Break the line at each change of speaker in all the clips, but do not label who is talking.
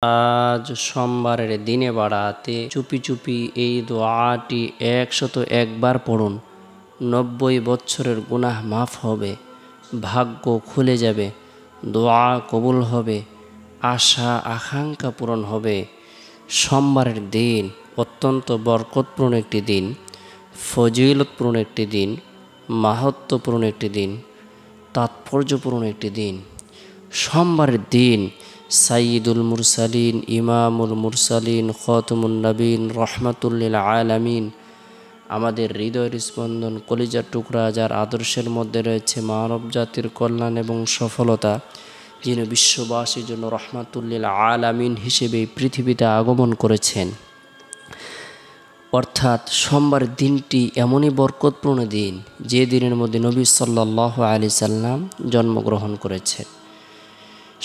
আজ সোমবারের দিনে বাড়াতে চুপি চুপি এই দোয়াটি 101 বার পড়ুন। 90 বছরের গুনাহ মাফ হবে, ভাগ্য খুলে যাবে, দোয়া কবুল হবে, আশা আকাঙ্ক্ষা পূরণ হবে। সোমবারের দিন অত্যন্ত বরকতপূর্ণ একটি দিন, ফজিলতপূর্ণ একটি দিন, মাহাত্ম্যপূর্ণ একটি দিন, তাৎপর্যপূর্ণ একটি দিন। সোমবারের দিন সাইয়্যিদুল মুরসালিন, ইমামুল মুরসালিন, খাতামুন নবীন, রহমাতুল্লিল আলামিন, আমাদের হৃদয়ের স্পন্দন, কলিজার টুকরা, যার আদর্শের মধ্যে রয়েছে মানব জাতির কল্যাণ এবং সফলতা, যিনি বিশ্ববাসীর জন্য রহমাতুল্লিল আলামিন হিসেবে পৃথিবীতে আগমন করেছেন। অর্থাৎ সোমবার দিনটি এমনই বরকতপূর্ণ দিন, যে দিনের মধ্যে নবী সাল্লাল্লাহু আলাইহি সাল্লাম জন্মগ্রহণ করেছেন।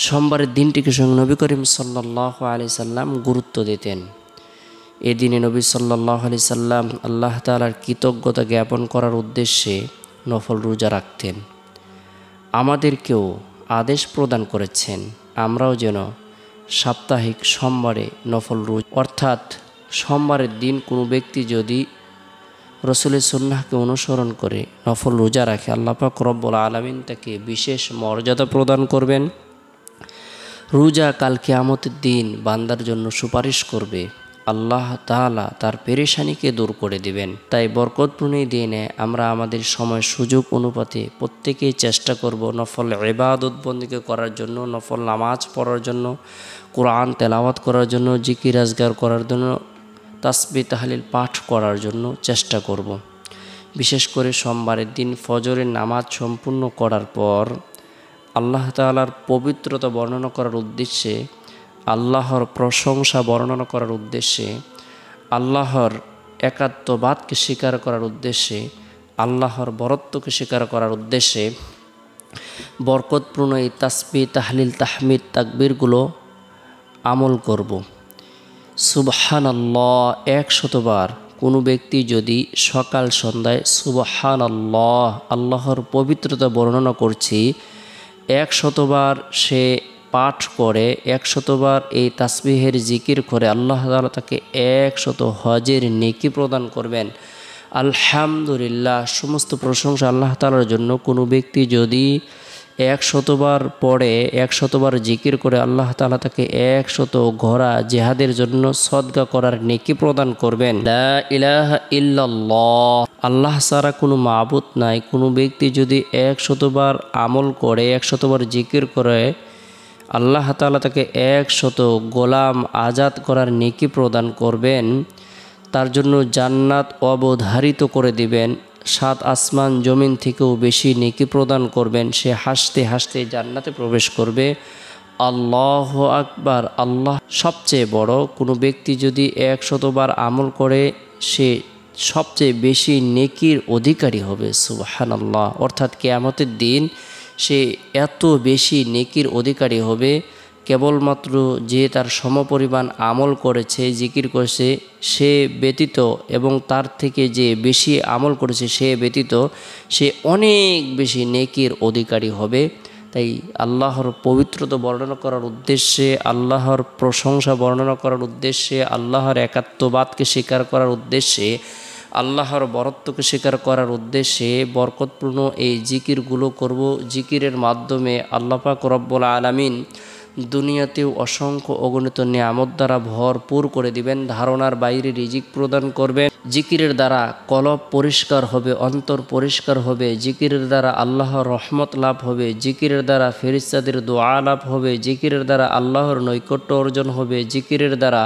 সোমবারের দিনটিকে সঙ্গে নবী করিম সাল্লাল্লাহু আলাইহি সাল্লাম গুরুত্ব দিতেন। এদিনে নবী সাল্লাল্লাহু আলাইহি সাল্লাম আল্লাহ তাআলার কৃতজ্ঞতা জ্ঞাপন করার উদ্দেশ্যে নফল রোজা রাখতেন। আমাদেরকেও আদেশ প্রদান করেছেন আমরাও যেন সাপ্তাহিক সোমবারে নফল রোজা, অর্থাৎ সোমবারের দিন কোনো ব্যক্তি যদি রসুলের সুন্নাহকে অনুসরণ করে নফল রোজা রাখে, আল্লাহ পাক রব্বুল আলামিন তাকে বিশেষ মর্যাদা প্রদান করবেন। রোজা কাল কিয়ামতের দিন বান্দার জন্য সুপারিশ করবে, আল্লাহ তাআলা তার পেরেশানিকে দূর করে দিবেন। তাই বরকতপূর্ণ এই দিনে আমরা আমাদের সময় সুযোগ অনুপাতে প্রত্যেকেই চেষ্টা করব নফল ইবাদত বন্দেগী করার জন্য, নফল নামাজ পড়ার জন্য, কোরআন তেলাওয়াত করার জন্য, জিকির আজগার করার জন্য, তাসবিহ তাহলিল পাঠ করার জন্য চেষ্টা করব। বিশেষ করে সোমবারের দিন ফজরের নামাজ সম্পূর্ণ করার পর আল্লাহ তাআলার পবিত্রতা বর্ণনা করার উদ্দেশ্যে, আল্লাহর প্রশংসা বর্ণনা করার উদ্দেশ্যে, আল্লাহর একাত্মবাদকে স্বীকার করার উদ্দেশ্যে, আল্লাহর বরত্বকে স্বীকার করার উদ্দেশ্যে বরকতপূর্ণ এই তাসবিহ তাহলিল তাহমিদ তাকবীরগুলো আমল করব। সুবহানাল্লাহ 100 বার কোনো ব্যক্তি যদি সকাল সন্ধ্যায় সুবহানাল্লাহ, আল্লাহর পবিত্রতা বর্ণনা করছি, 100 বার সে পাঠ করে, 100 বার এই তাসবিহের জিকির করে, আল্লাহ তাআলা তাকে 100 হজের নেকি প্রদান করবেন। আলহামদুলিল্লাহ, সমস্ত প্রশংসা আল্লাহ তাআলার জন্য। কোনো ব্যক্তি যদি 100 বার পড়ে, 100 বার জিকির করে, আল্লাহ তাআলা তাকে 100 ঘোড়া জিহাদের জন্য সদকা করার নেকি প্রদান করবেন। লা ইলাহা ইল্লাল্লাহ, আল্লাহ ছাড়া কোনো মাবুদ নাই। কোনো ব্যক্তি যদি 100 বার আমল করে, 100 বার জিকির করে, আল্লাহ তাআলা তাকে 100 গোলাম আজাদ করার নেকি প্রদান করবেন। তার জন্য জান্নাত অবধারিত করে দিবেন। 7 আসমান জমিন থেকেও বেশি নেকি প্রদান করবেন। সে হাসতে হাসতে জান্নাতে প্রবেশ করবে। আল্লাহু আকবার, আল্লাহ সবচেয়ে বড়। কোনো ব্যক্তি যদি 100 বার আমল করে, সে সবচেয়ে বেশি নেকির অধিকারী হবে। সুবহানাল্লাহ, অর্থাৎ কিয়ামতের দিন সে এত বেশি নেকির অধিকারী হবে, কেবলমাত্র যে তার সমপরিমাণ আমল করেছে, জিকির করেছে সে ব্যতীত, এবং তার থেকে যে বেশি আমল করেছে সে ব্যতীত, সে অনেক বেশি নেকির অধিকারী হবে। তাই আল্লাহর পবিত্রতা বর্ণনা করার উদ্দেশ্যে, আল্লাহর প্রশংসা বর্ণনা করার উদ্দেশ্যে, আল্লাহর একাত্মবাদকে স্বীকার করার উদ্দেশ্যে, আল্লাহর বরত্বকে স্বীকার করার উদ্দেশ্যে বরকতপূর্ণ এই জিকিরগুলো করব। জিকিরের মাধ্যমে আল্লাহ পাক রব্বুল আলামিন দুনিয়াতেও অসংখ্য অগণিত নিয়ামত দ্বারা ভরপুর করে দিবেন, ধারণার বাইরে রিজিক প্রদান করবেন। জিকিরের দ্বারা কলব পরিষ্কার হবে, অন্তর পরিষ্কার হবে। জিকিরের দ্বারা আল্লাহর রহমত লাভ হবে। জিকিরের দ্বারা ফেরেশতাদের দোয়া লাভ হবে। জিকিরের দ্বারা আল্লাহর নৈকট্য অর্জন হবে। জিকিরের দ্বারা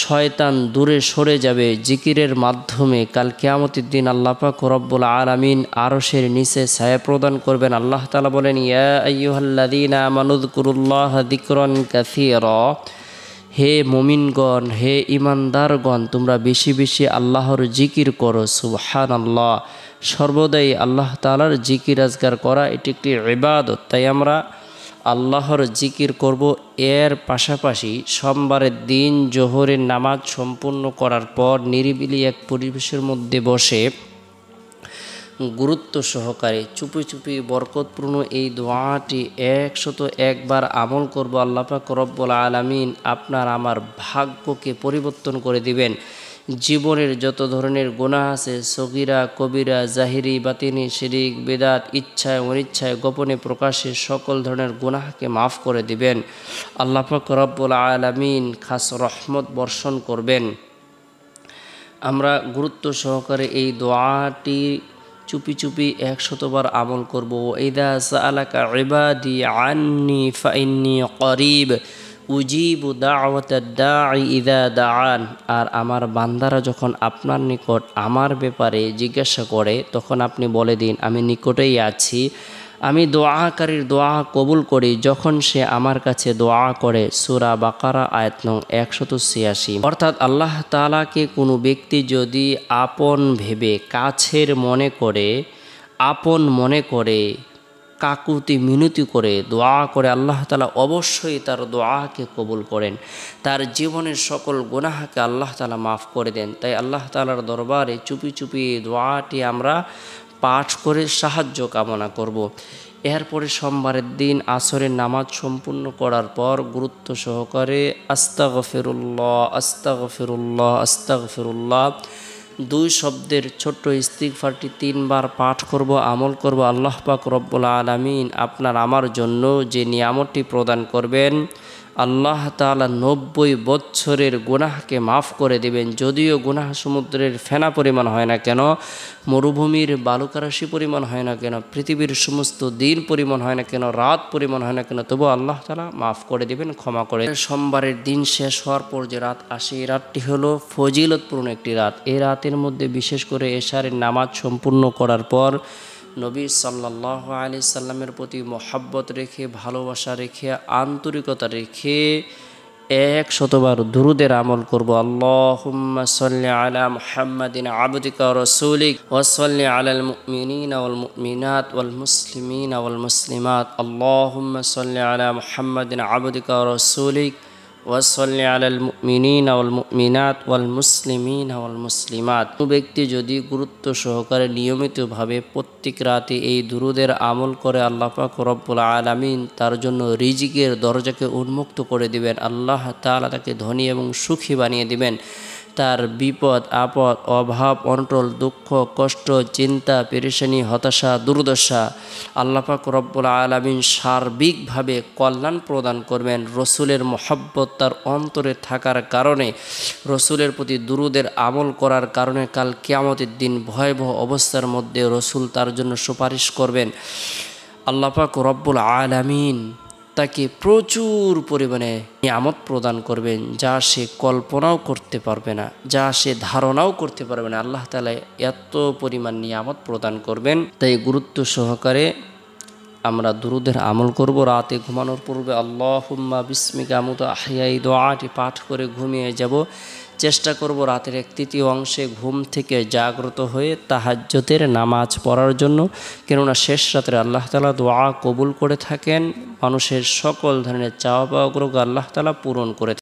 শয়তান দূরে সরে যাবে। জিকিরের মাধ্যমে কাল কিয়ামতের দিন আল্লাহ পাক রব্বুল আলামিন আরশের নিচে ছায়া প্রদান করবেন। আল্লাহ তাআলা বলেন, ইয়া আইয়ুহাল্লাযীনা আমানু যকুরুল্লাহা যিকরান কাসীরা, হে মুমিনগণ, হে ইমানদারগণ, তোমরা বেশি বেশি আল্লাহর জিকির করো। সুবহানাল্লাহ, সর্বদাই আল্লাহ তাআলার জিকির আজকার করা এটি একটি ইবাদত। তাই আমরা আল্লাহর জিকির করব। এর পাশাপাশি সোমবারের দিন জোহরের নামাজ সম্পূর্ণ করার পর নিরিবিলি এক পরিবেশের মধ্যে বসে গুরুত্ব সহকারে চুপি চুপি বরকতপূর্ণ এই দোয়াটি 101 বার আমল করব, আল্লাহ পাক রব্বুল আলামিন আপনার আমার ভাগ্যকে পরিবর্তন করে দিবেন। জীবনের যত ধরনের গুনাহ আছে, সগীরা কবিরা, জাহিরি বাতিনি, শিরিক বিদআত, ইচ্ছায় অনিচ্ছায় গোপনে প্রকাশে সকল ধরনের গুনাহকে মাফ করে দিবেন। আল্লাহ পাক রব্বুল আলামিন খাস রহমত বর্ষণ করবেন। আমরা গুরুত্ব সহকারে এই দোয়াটি চুপি চুপি 100 বার আমল করব। ইযা সাআলাকা ইবাদি আন্নি ফাইন্নী করিব উজিবু দাওয়াতাদ দাঈ ইযা দাআন। আর আমার বান্দারা যখন আপনার নিকট আমার ব্যাপারে জিজ্ঞাসা করে, তখন আপনি বলে দিন আমি নিকটেই আছি, আমি দোয়াকারীর দোয়া কবুল করি যখন সে আমার কাছে দোয়া করে। সূরা বাকারা আয়াত নং 186। অর্থাৎ আল্লাহ তাআলাকে কোনো ব্যক্তি যদি আপন ভেবে কাছের মনে করে, আপন মনে করে, কাকুতি মিনতি করে দোয়া করে, আল্লাহ তাআলা অবশ্যই তার দোয়াকে কবুল করেন, তার জীবনের সকল গুনাহকে আল্লাহ তাআলা মাফ করে দেন। তাই আল্লাহ তাআলার দরবারে চুপি চুপি দোয়াটি আমরা পাঠ করে সাহায্য কামনা করব। এরপরে সোমবারের দিন আসরের নামাজ সম্পূর্ণ করার পর গুরুত্ব সহকারে আস্তাগফিরুল্লাহ আস্তাগফিরুল্লাহ আস্তাগফিরুল্লাহ 2 শব্দের ছোট্ট ইস্তিগফারটি 3 বার পাঠ করব, আমল করব। আল্লাহ পাক রব্বুল আলামিন আপনার আমার জন্য যে নিয়ামতটি প্রদান করবেন, আল্লাহ তাআলা 90 বছরের গুনাহকে মাফ করে দেবেন। যদিও গুনাহ সমুদ্রের ফেনা পরিমাণ হয় না কেন, মরুভূমির বালুকারাশি পরিমাণ হয় না কেন, পৃথিবীর সমস্ত দিন পরিমাণ হয় না কেন, রাত পরিমাণ হয় না কেন, তবু আল্লাহ তাআলা মাফ করে দেবেন, ক্ষমা করে। সোমবারের দিন শেষ হওয়ার পর যে রাত আসে, এই রাতটি হলো ফজিলতপূর্ণ একটি রাত। এই রাতের মধ্যে বিশেষ করে এশারের নামাজ সম্পূর্ণ করার পর নবী সাল্লাল্লাহু আলাইহি সাল্লামের প্রতি মহব্বত রেখে, ভালোবাসা রেখে, আন্তরিকতা রেখে 100 বার দুরুদের আমল করব। আল্লাহুম্মা সাল্লি আলা মুহাম্মাদিন আবদিকা ওয়া রাসূলিক ওয়া সাল্লি আলাল মুমিনিনা ওয়াল মুমিনাত ওয়াল মুসলিমিনা ওয়াল মুসলিমাত। আল্লাহুম্মা সাল্লি আলা মুহাম্মাদিন আবদিকা ওয়া রাসূলিক ওয়া সাল্লি আলাল মুমিনিনা ওয়াল মুমিনাত ওয়াল মুসলিমিনা ওয়াল মুসলিমাত। ব্যক্তি যদি গুরুত্ব সহকারে নিয়মিতভাবে প্রত্যেক রাতে এই দুরুদের আমল করে, আল্লাহ পাক রব্বুল আলামিন তার জন্য রিজিকের দরজাকে উন্মুক্ত করে দিবেন। আল্লাহ তাআলা তাকে ধনী এবং সুখী বানিয়ে দিবেন। তার বিপদ আপদ, অভাব অনটল, দুঃখ কষ্ট, চিন্তা পেরেশানি, হতাশা, দুর্দশা আল্লাহ পাক রব্বুল আলামিন সার্বিকভাবে কল্যাণ প্রদান করবেন। রসুলের মহব্বত তার অন্তরে থাকার কারণে, রসুলের প্রতি দুরুদের আমল করার কারণে কাল কিয়ামতের দিন ভয়াবহ অবস্থার মধ্যে রসুল তার জন্য সুপারিশ করবেন। আল্লাহ পাক রব্বুল আলামিন তাকে প্রচুর পরিমাণে নিয়ামত প্রদান করবেন, যা সে কল্পনাও করতে পারবে না, যা সে ধারণাও করতে পারবে না। আল্লাহ তাআলা এত পরিমাণ নিয়ামত প্রদান করবেন। তাই গুরুত্ব সহকারে আমরা দুরুদের আমল করব। রাতে ঘুমানোর পূর্বে আল্লাহুম্মা বিসমিকা আমুতু আহইয়া এই দোয়াটি পাঠ করে ঘুমিয়ে যাব। চেষ্টা করব রাতের 1/3 অংশে ঘুম থেকে জাগ্রত হয়ে তাহাজ্জুদের নামাজ পড়ার জন্য, কেননা শেষ রাত্রে আল্লাহ তাআলা দোয়া কবুল করে থাকেন, মানুষের সকল ধরনের চাওয়া পাওয়াগুলোকে আল্লাহ তাআলা পূরণ করে